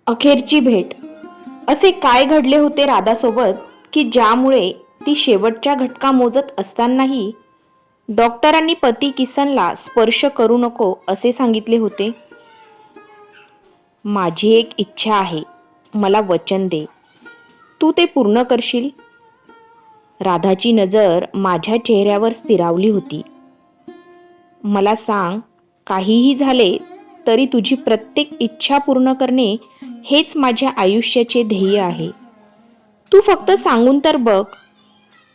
अखेरची भेट. असे काय घडले होते राधासोबत की ज्यामुळे ती शेवटच्या घटका मोजत असतानाही डॉक्टरांनी पती किसनला स्पर्श करू नको असे सांगितले होते? माझी एक इच्छा आहे, मला वचन दे, तू ते पूर्ण करशील? राधाची नजर माझ्या चेहऱ्यावर स्थिरावली होती. मला सांग, काहीही झाले तरी तुझी प्रत्येक इच्छा पूर्ण करणे हेच माझ्या आयुष्याचे ध्येय आहे. तू फक्त सांगून तर बघ.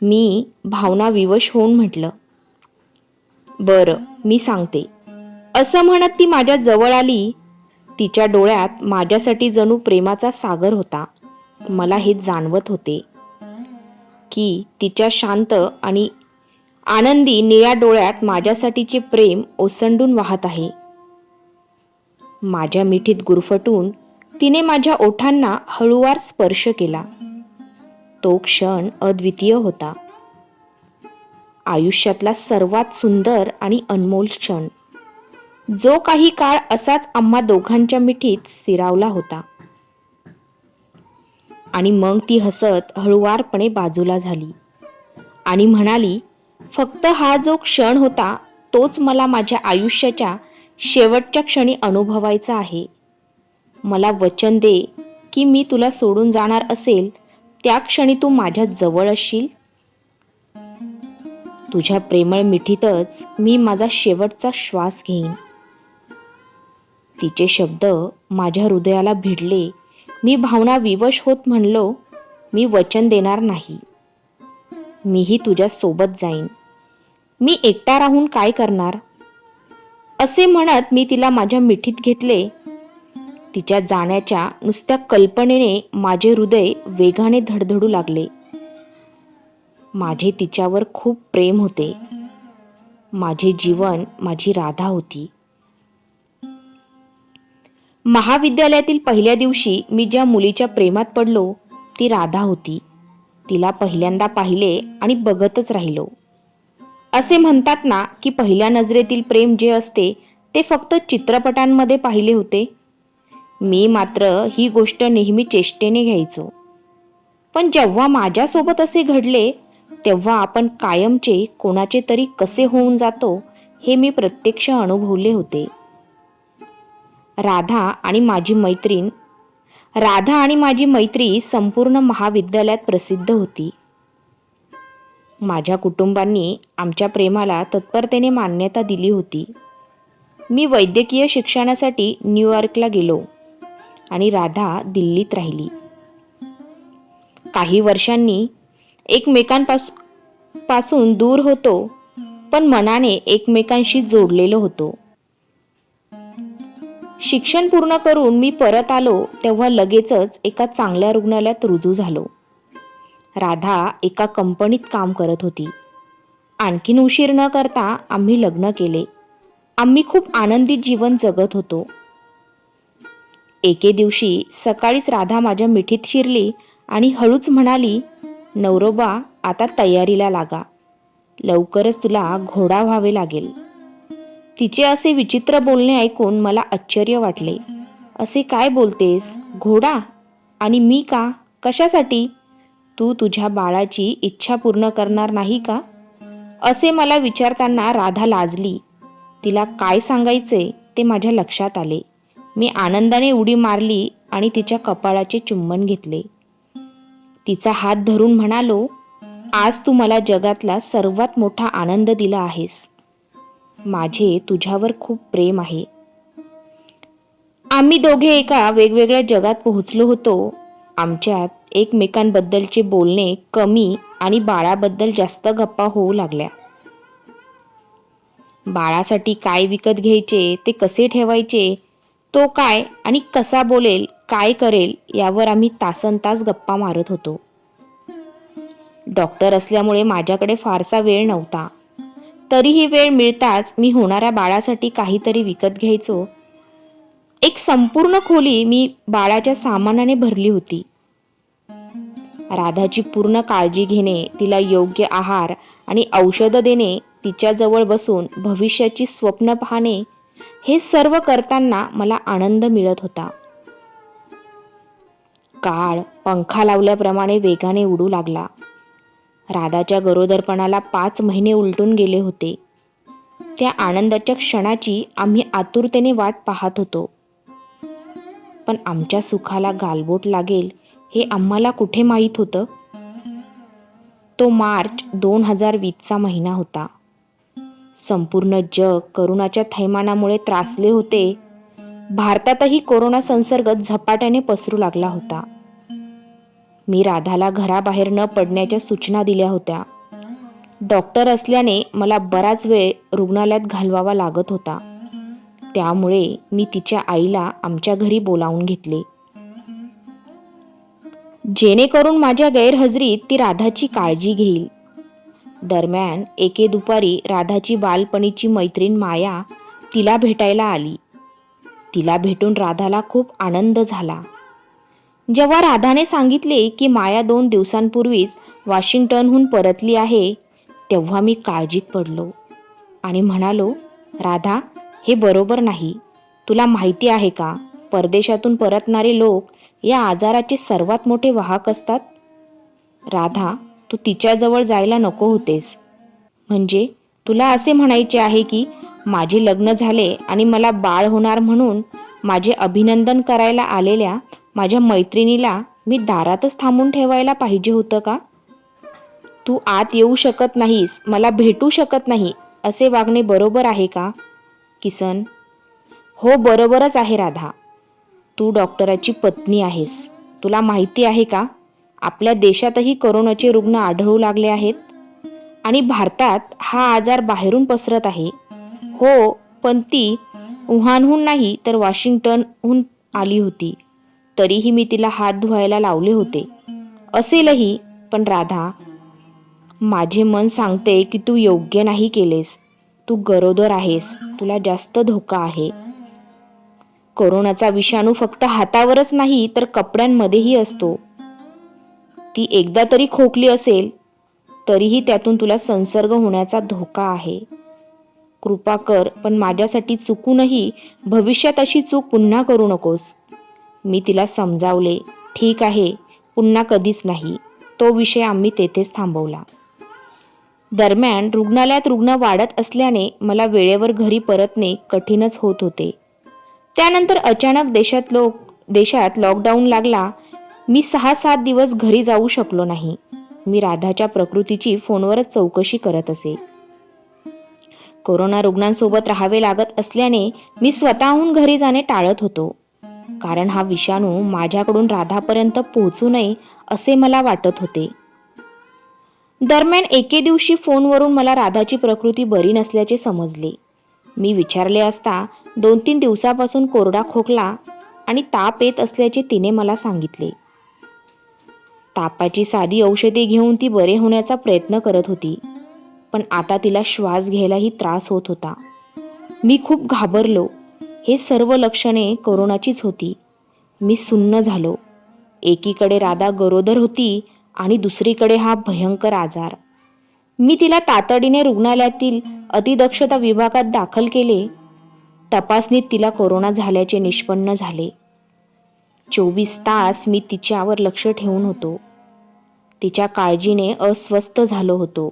मी भावना विवश होऊन म्हटलं. बरं, मी सांगते, असं म्हणत ती माझ्या जवळ आली. तिच्या डोळ्यात माझ्यासाठी जणू प्रेमाचा सागर होता. मला हे जाणवत होते की तिच्या शांत आणि आनंदी निळ्या डोळ्यात माझ्यासाठीचे प्रेम ओसंडून वाहत आहे. माझ्या मिठीत गुरफटून तिने माझ्या ओठांना हळूवार स्पर्श केला. तो क्षण अद्वितीय होता. आयुष्यातला सर्वात सुंदर आणि अनमोल क्षण, जो काही काळ असाच आम्हा दोघांच्या मिठीत स्थिरावला होता. आणि मग ती हसत हळूवारपणे बाजूला झाली आणि म्हणाली, फक्त हा जो क्षण होता तोच मला माझ्या आयुष्याच्या शेवटच्या क्षणी अनुभवायचा आहे. मला वचन दे की मी तुला सोडून जाणार असेल त्या क्षणी तू माझ्या जवळ असशील. तुझ्या प्रेमळ मिठीतच मी माझा शेवटचा श्वास घेईन. तिचे शब्द माझ्या हृदयाला भिडले. मी भावना विवश होत म्हणलो, मी वचन देणार नाही. मीही तुझ्या सोबत जाईन. मी एकटा राहून काय करणार? असे म्हणत मी तिला माझ्या मिठीत घेतले. तिच्या जाण्याच्या नुसत्या कल्पनेने माझे हृदय वेगाने धडधडू लागले. माझे तिच्यावर खूप प्रेम होते. माझे जीवन, माझी राधा होती. महाविद्यालयातील पहिल्या दिवशी मी ज्या मुलीच्या प्रेमात पडलो ती राधा होती. तिला पहिल्यांदा पाहिले आणि बघतच राहिलो. असे म्हणतात ना की पहिल्या नजरेतील प्रेम जे असते ते फक्त चित्रपटांमध्ये पाहिले होते. मी मात्र ही गोष्ट नेहमी चेष्टेने घ्यायचो. पण जेव्हा माझ्यासोबत असे घडले तेव्हा आपण कायमचे कोणाचे तरी कसे होऊन जातो हे मी प्रत्यक्ष अनुभवले होते. राधा आणि माझी मैत्री संपूर्ण महाविद्यालयात प्रसिद्ध होती. माझ्या कुटुंबांनी आमच्या प्रेमाला तत्परतेने मान्यता दिली होती. मी वैद्यकीय शिक्षणासाठी न्यूयॉर्कला गेलो आणि राधा दिल्लीत राहिली. काही वर्षांनी एकमेकांपासून दूर होतो, पण मनाने एकमेकांशी जोडलेलो होतो. शिक्षण पूर्ण करून मी परत आलो तेव्हा लगेचच एका चांगल्या रुग्णालयात रुजू झालो. राधा एका कंपनीत काम करत होती. आणखीन उशीर न करता आम्ही लग्न केले. आम्ही खूप आनंदित जीवन जगत होतो. एके दिवशी सकाळीच राधा माझ्या मिठीत शिरली आणि हळूच म्हणाली, नवरोबा, आता तयारीला लागा. लवकरच तुला घोडा व्हावे लागेल. तिचे असे विचित्र बोलणे ऐकून मला आश्चर्य वाटले. असे काय बोलतेस? घोडा? आणि मी का? कशासाठी? तू तुझ्या बाळाची इच्छा पूर्ण करणार नाही का? असे मला विचारताना राधा लाजली. तिला काय सांगायचे ते माझ्या लक्षात आले. मी आनंदाने उडी मारली आणि तिच्या कपाळाचे चुंबन घेतले. तिचा हात धरून म्हणालो, आज तू मला जगातला सर्वात मोठा आनंद दिला आहेस. माझे तुझ्यावर खूप प्रेम आहे. आम्ही दोघे एका वेगवेगळ्या जगात पोहोचलो होतो. आमच्यात एकमेकांबद्दलचे बोलणे कमी आणि बाळाबद्दल जास्त गप्पा होऊ लागल्या. बाळासाठी काय विकत घ्यायचे, ते कसे ठेवायचे, तो काय आणि कसा बोलेल, काय करेल यावर आम्ही तासनतास गप्पा मारत होतो. डॉक्टर असल्यामुळे माझ्याकडे फारसा वेळ नव्हता. तरीही वेळ मिळताच मी होणाऱ्या बाळासाठी काहीतरी विकत घ्यायचो. एक संपूर्ण खोली मी बाळाच्या सामानाने भरली होती. राधाची पूर्ण काळजी घेणे, तिला योग्य आहार आणि औषधं देणे, तिच्याजवळ बसून भविष्याची स्वप्न पाहणे, हे सर्व करताना मला आनंद मिळत होता. काळ पंखा लावल्याप्रमाणे वेगाने उडू लागला. राधाच्या गरोदरपणाला 5 महिने उलटून गेले होते. त्या आनंदाच्या क्षणाची आम्ही आतुरतेने वाट पाहत होतो. पण आमच्या सुखाला गालबोट लागेल हे आम्हाला कुठे माहीत होतं. तो मार्च 2020चा महिना होता. संपूर्ण जग करोनाच्या थैमानामुळे त्रासले होते. भारतातही कोरोना संसर्ग झपाट्याने पसरू लागला होता. मी राधाला घराबाहेर न पडण्याच्या सूचना दिल्या होत्या. डॉक्टर असल्याने मला बराच वेळ रुग्णालयात घालवावा लागत होता. त्यामुळे मी तिच्या आईला आमच्या घरी बोलावून घेतले, जेणेकरून माझ्या गैरहजेरीत ती राधाची काळजी घेईल. दरम्यान एके दुपारी राधाची बालपणीची मैत्रीण माया तिला भेटायला आली. तिला भेटून राधाला खूप आनंद झाला. जेव्हा राधाने सांगितले की माया 2 दिवसांपूर्वीच वॉशिंग्टनहून परतली आहे, तेव्हा मी काळजीत पडलो आणि म्हणालो, राधा, हे बरोबर नाही. तुला माहिती आहे का, परदेशातून परतणारे लोक या आजाराचे सर्वात मोठे वाहक असतात. राधा, तू तिच्याजवळ जायला नको होतेस. म्हणजे तुला असे म्हणायचे आहे की माझे लग्न झाले आणि मला बाळ होणार म्हणून माझे अभिनंदन करायला आलेल्या माझ्या मैत्रिणीला मी दारातच थांबून ठेवायला पाहिजे होतं का? तू आत येऊ शकत नाहीस, मला भेटू शकत नाही, असे वागणे बरोबर आहे का? किसन: हो, बरोबरच आहे राधा. तू डॉक्टराची पत्नी आहेस. तुला माहिती आहे का, आपल्या देशातही कोरोनाचे रुग्ण आढळू लागले आहेत आणि भारतात हा आजार बाहेरून पसरत आहे. हो, पण ती वुहानहून नाही तर वॉशिंग्टनहून आली होती. तरीही मी तिला हात धुवायला लावले होते. असेलही, पण राधा, माझे मन सांगते की तू योग्य नाही केलेस. तू गरोदर आहेस, तुला जास्त धोका आहे. कोरोनाचा विषाणू फक्त हातावरच नाही तर कपड्यांमध्येही असतो. ती एकदा तरी खोकली असेल तरीही त्यातून तुला संसर्ग होण्याचा धोका आहे. कृपा कर, पण माझ्यासाठी चुकूनही भविष्यात अशी चूक पुन्हा करू नकोस. मी तिला समजावले. ठीक आहे, पुन्हा कधीच नाही. तो विषय आम्ही तेथेच थांबवला. दरम्यान रुग्णालयात रुग्ण वाढत असल्याने मला वेळेवर घरी परतणे कठीणच होत होते. त्यानंतर अचानक देशात लॉकडाऊन लागला. मी 6-7 दिवस घरी जाऊ शकलो नाही. मी राधाच्या प्रकृतीची फोनवरच चौकशी करत असे. कोरोना रुग्णांसोबत राहावे लागत असल्याने मी स्वतःहून घरी जाणे टाळत होतो, कारण हा विषाणू माझ्याकडून राधापर्यंत पोहोचू नये असे मला वाटत होते. दरम्यान एके दिवशी फोनवरून मला राधाची प्रकृती बरी नसल्याचे समजले. मी विचारले असता 2-3 दिवसापासून कोरडा खोकला आणि ताप येत असल्याचे तिने मला सांगितले. तापाची साधी औषधे घेऊन ती बरे होण्याचा प्रयत्न करत होती, पण आता तिला श्वास घ्यायलाही त्रास होत होता. मी खूप घाबरलो. हे सर्व लक्षणे कोरोनाचीच होती. मी सुन्न झालो. एकीकडे राधा गरोदर होती आणि दुसरीकडे हा भयंकर आजार. मी तिला तातडीने रुग्णालयातील अतिदक्षता विभागात दाखल केले. तपासणीत तिला कोरोना झाल्याचे निष्पन्न झाले. 24 तास मी तिच्यावर लक्ष ठेवून होतो. तिच्या काळजीने अस्वस्थ झालो होतो.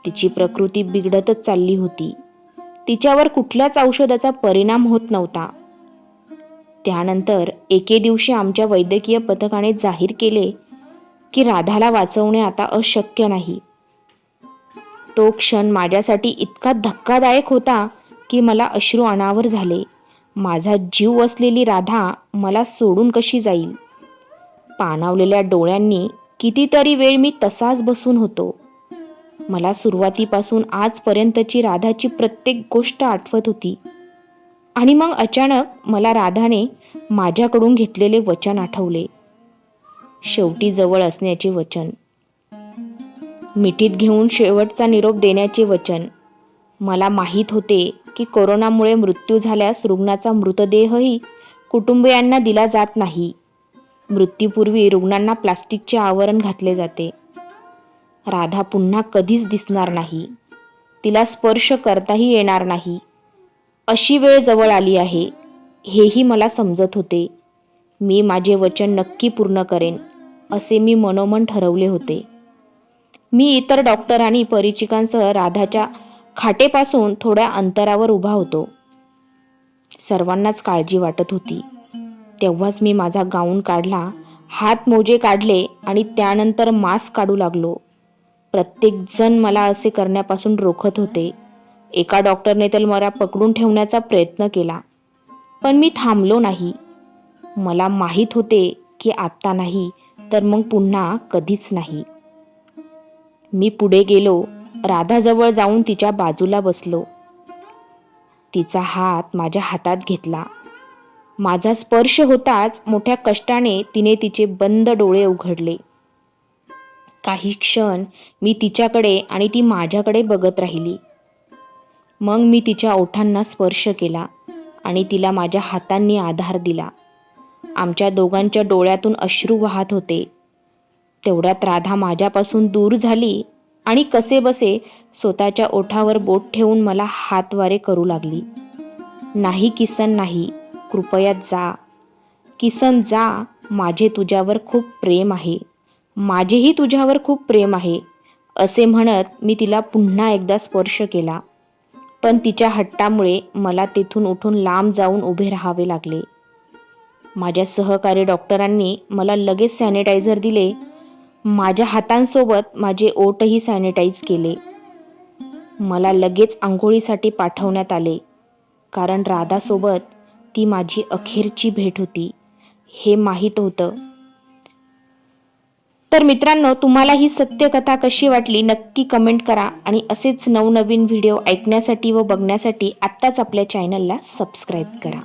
तिची प्रकृती बिघडतच चालली होती. तिच्यावर कुठल्याच औषधाचा परिणाम होत नव्हता. त्यानंतर एके दिवशी आमच्या वैद्यकीय पथकाने जाहीर केले की राधाला वाचवणे आता अशक्य नाही. तो क्षण माझ्यासाठी इतका धक्कादायक होता की मला अश्रू अनावर झाले. माझा जीव असलेली राधा मला सोडून कशी जाईल? पाणावलेल्या डोळ्यांनी कितीतरी वेळ मी तसाच बसून होतो. मला सुरुवातीपासून आजपर्यंतची राधाची प्रत्येक गोष्ट आठवत होती. आणि मग अचानक मला राधाने माझ्याकडून घेतलेले वचन आठवले. शेवटी जवळ असण्याचे वचन, मिठीत घेऊन शेवटचा निरोप देण्याचे वचन. मला माहीत होते की कोरोनामुळे मृत्यू झाल्यास रुग्णाचा मृतदेहही कुटुंबियांना दिला जात नाही. मृत्यूपूर्वी रुग्णांना प्लास्टिकचे आवरण घातले जाते. राधा पुन्हा कधीच दिसणार नाही. तिला स्पर्श करताही येणार नाही. अशी वेळ जवळ आली आहे हेही मला समजत होते. मी माझे वचन नक्की पूर्ण करेन असे मी मनोमन ठरवले होते. मी इतर डॉक्टर आणि परिचिकांसह राधाच्या खाटेपासून थोड्या अंतरावर उभा होतो. सर्वांनाच काळजी वाटत होती. तेव्हाच मी माझा गाऊन काढला, हात मोजे काढले आणि त्यानंतर मास्क काढू लागलो. प्रत्येकजण मला असे करण्यापासून रोखत होते. एका डॉक्टरने तर मला पकडून ठेवण्याचा प्रयत्न केला, पण मी थांबलो नाही. मला माहीत होते की आत्ता नाही तर मग पुन्हा कधीच नाही. मी पुढे गेलो, राधाजवळ जाऊन तिच्या बाजूला बसलो. तिचा हात माझ्या हातात घेतला. माझा स्पर्श होताच मोठ्या कष्टाने तिने तिचे बंद डोळे उघडले. काही क्षण मी तिच्याकडे आणि ती माझ्याकडे बघत राहिली. मग मी तिच्या ओठांना स्पर्श केला आणि तिला माझ्या हातांनी आधार दिला. आमच्या दोघांच्या डोळ्यातून अश्रू वाहत होते. तेवढ्यात राधा माझ्यापासून दूर झाली आणि कसेबसे स्वतःच्या ओठावर बोट ठेवून मला हातवारे करू लागली. नाही किसन, नाही, कृपया जा. किसन जा, माझे तुझ्यावर खूप प्रेम आहे, माझेही तुझ्यावर खूप प्रेम आहे असे म्हणत मी तिला पुन्हा एकदा स्पर्श केला. पण तिच्या हट्टामुळे मला तेथून उठून लांब जाऊन उभे राहावे लागले. माझ्या सहकारी डॉक्टरांनी मला लगेच सॅनिटायझर दिले. माझ्या हातांसोबत माझे ओठही सॅनिटाईज केले. मला लगेच आंघोळीसाठी पाठवण्यात आले, कारण राधासोबत ती माझी अखेरची भेट होती हे माहीत होतं. तर मित्रांनो, तुम्हाला ही सत्यकथा कशी वाटली नक्की कमेंट करा आणि असेच नवनवीन व्हिडिओ ऐकण्यासाठी व बघण्यासाठी आत्ताच आपल्या चॅनलला सबस्क्राईब करा.